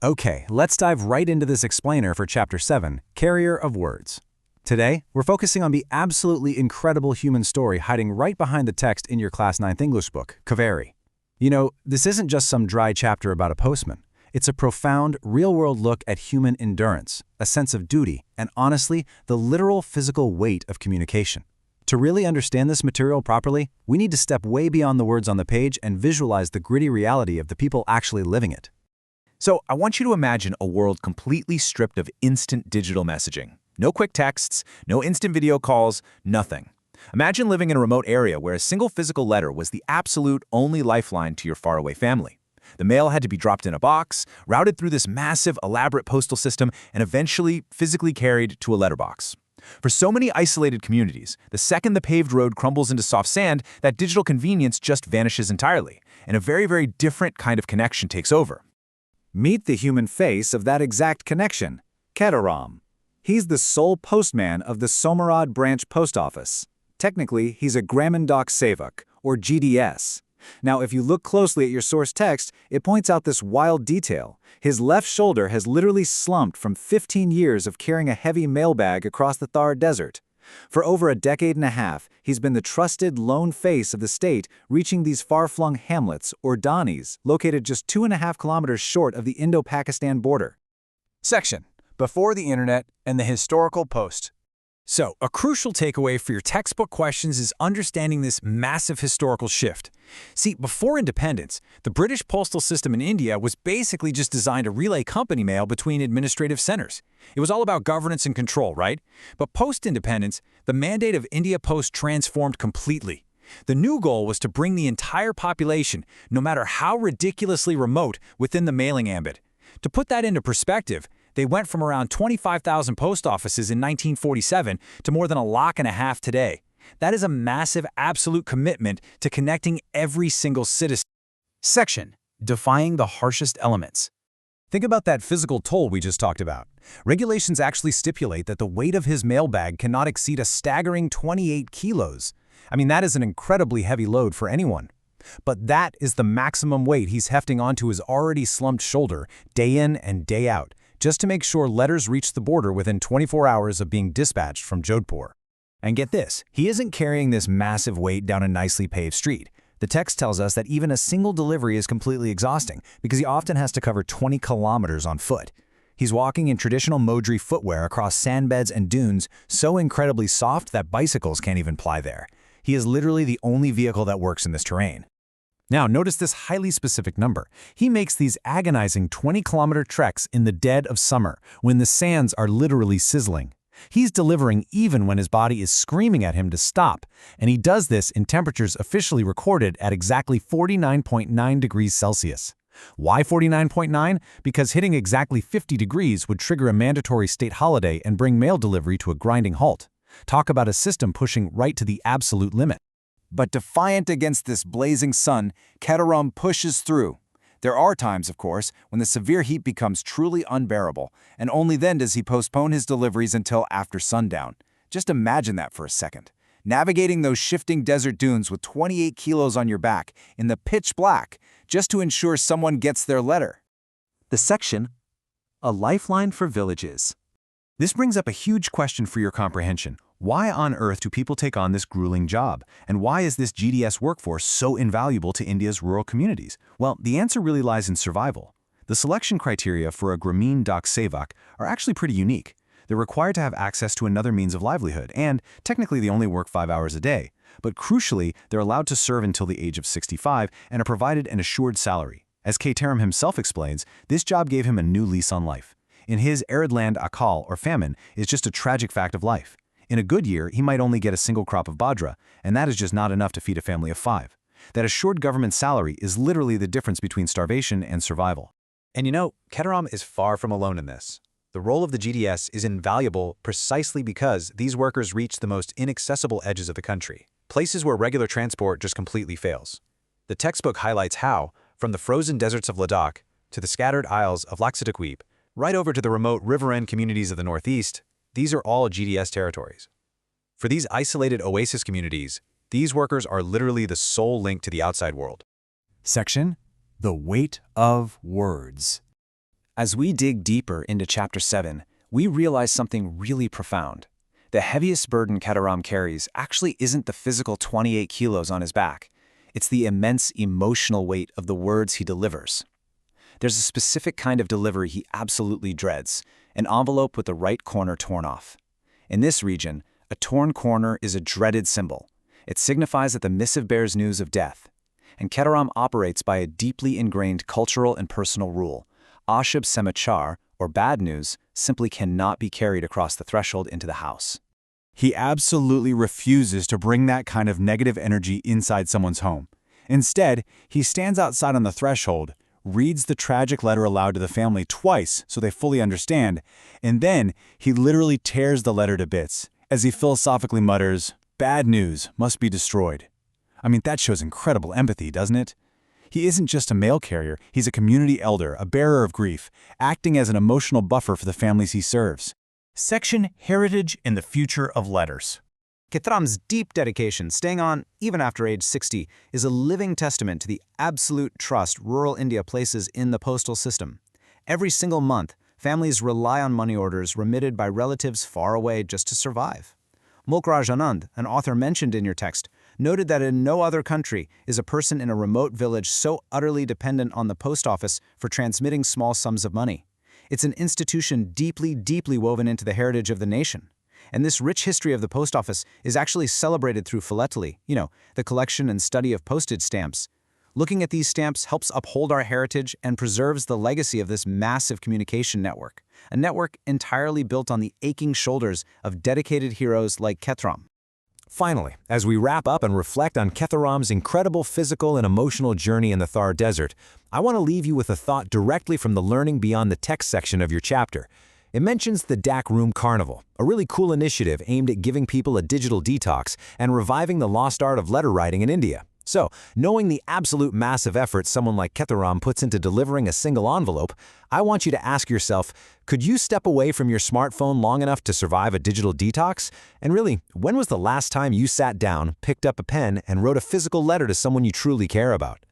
Okay, let's dive right into this explainer for Chapter 7, Carrier of Words. Today, we're focusing on the absolutely incredible human story hiding right behind the text in your Class 9th English book, Kaveri. You know, this isn't just some dry chapter about a postman. It's a profound, real-world look at human endurance, a sense of duty, and honestly, the literal physical weight of communication. To really understand this material properly, we need to step way beyond the words on the page and visualize the gritty reality of the people actually living it. So I want you to imagine a world completely stripped of instant digital messaging. No quick texts, no instant video calls, nothing. Imagine living in a remote area where a single physical letter was the absolute only lifeline to your faraway family. The mail had to be dropped in a box, routed through this massive, elaborate postal system, and eventually physically carried to a letterbox. For so many isolated communities, the second the paved road crumbles into soft sand, that digital convenience just vanishes entirely, and a very, very different kind of connection takes over. Meet the human face of that exact connection, Kaveri. He's the sole postman of the Somerad branch post office. Technically, he's a Gramindoc Sevak, or GDS. Now, if you look closely at your source text, it points out this wild detail. His left shoulder has literally slumped from 15 years of carrying a heavy mailbag across the Thar Desert. For over a decade and a half, he's been the trusted lone face of the state, reaching these far-flung hamlets, or danis, located just 2.5 kilometers short of the Indo-Pakistan border. Section: Before the Internet and the Historical Post. So, a crucial takeaway for your textbook questions is understanding this massive historical shift. See, before independence, the British postal system in India was basically just designed to relay company mail between administrative centers. It was all about governance and control, right? But post-independence, the mandate of India Post transformed completely. The new goal was to bring the entire population, no matter how ridiculously remote, within the mailing ambit. To put that into perspective, they went from around 25,000 post offices in 1947 to more than 1.5 lakhs today. That is a massive absolute commitment to connecting every single citizen. Section: Defying the harshest elements. Think about that physical toll we just talked about. Regulations actually stipulate that the weight of his mailbag cannot exceed a staggering 28 kilos. I mean, that is an incredibly heavy load for anyone. But that is the maximum weight he's hefting onto his already slumped shoulder day in and day out, just to make sure letters reach the border within 24 hours of being dispatched from Jodhpur. And get this, he isn't carrying this massive weight down a nicely paved street. The text tells us that even a single delivery is completely exhausting because he often has to cover 20 kilometers on foot. He's walking in traditional Modri footwear across sandbeds and dunes so incredibly soft that bicycles can't even ply there. He is literally the only vehicle that works in this terrain. Now, notice this highly specific number. He makes these agonizing 20-kilometer treks in the dead of summer, when the sands are literally sizzling. He's delivering even when his body is screaming at him to stop, and he does this in temperatures officially recorded at exactly 49.9 degrees Celsius. Why 49.9? Because hitting exactly 50 degrees would trigger a mandatory state holiday and bring mail delivery to a grinding halt. Talk about a system pushing right to the absolute limit. But defiant against this blazing sun, Kaveri pushes through. There are times, of course, when the severe heat becomes truly unbearable, and only then does he postpone his deliveries until after sundown. Just imagine that for a second. Navigating those shifting desert dunes with 28 kilos on your back, in the pitch black, just to ensure someone gets their letter. The section: A Lifeline for Villages. This brings up a huge question for your comprehension. Why on earth do people take on this grueling job? And why is this GDS workforce so invaluable to India's rural communities? Well, the answer really lies in survival. The selection criteria for a Gramindoc Sevak are actually pretty unique. They're required to have access to another means of livelihood, and technically they only work 5 hours a day. But crucially, they're allowed to serve until the age of 65 and are provided an assured salary. As Kaveri himself explains, this job gave him a new lease on life. In his arid land, akal, or famine, is just a tragic fact of life. In a good year, he might only get a single crop of bajra, and that is just not enough to feed a family of 5. That assured government salary is literally the difference between starvation and survival. And you know, Kaveri is far from alone in this. The role of the GDS is invaluable precisely because these workers reach the most inaccessible edges of the country, places where regular transport just completely fails. The textbook highlights how, from the frozen deserts of Ladakh to the scattered isles of Lakshadweep, right over to the remote riverine communities of the Northeast, these are all GDS territories. For these isolated oasis communities, these workers are literally the sole link to the outside world. Section: The Weight of Words. As we dig deeper into Chapter 7, we realize something really profound. The heaviest burden Kataram carries actually isn't the physical 28 kilos on his back. It's the immense emotional weight of the words he delivers. There's a specific kind of delivery he absolutely dreads, an envelope with the right corner torn off. In this region, a torn corner is a dreaded symbol. It signifies that the missive bears news of death. And Kataram operates by a deeply ingrained cultural and personal rule. Ashub Semachar, or bad news, simply cannot be carried across the threshold into the house. He absolutely refuses to bring that kind of negative energy inside someone's home. Instead, he stands outside on the threshold, reads the tragic letter aloud to the family twice so they fully understand, and then he literally tears the letter to bits as he philosophically mutters, "Bad news must be destroyed." I mean, that shows incredible empathy, doesn't it? He isn't just a mail carrier, he's a community elder, a bearer of grief, acting as an emotional buffer for the families he serves. Section Heritage and the Future of Letters. Kataram's deep dedication, staying on even after age 60, is a living testament to the absolute trust rural India places in the postal system. Every single month, families rely on money orders remitted by relatives far away just to survive. Mulkraj Anand, an author mentioned in your text, noted that in no other country is a person in a remote village so utterly dependent on the post office for transmitting small sums of money. It's an institution deeply, deeply woven into the heritage of the nation. And this rich history of the post office is actually celebrated through philately, the collection and study of postage stamps. Looking at these stamps helps uphold our heritage and preserves the legacy of this massive communication network, a network entirely built on the aching shoulders of dedicated heroes like Kataram. Finally, as we wrap up and reflect on Kataram's incredible physical and emotional journey in the Thar Desert, I want to leave you with a thought directly from the Learning Beyond the Text section of your chapter. It mentions the DAC Room Carnival, a really cool initiative aimed at giving people a digital detox and reviving the lost art of letter writing in India. So, knowing the absolute massive effort someone like Kataram puts into delivering a single envelope, I want you to ask yourself, could you step away from your smartphone long enough to survive a digital detox? And really, when was the last time you sat down, picked up a pen, and wrote a physical letter to someone you truly care about?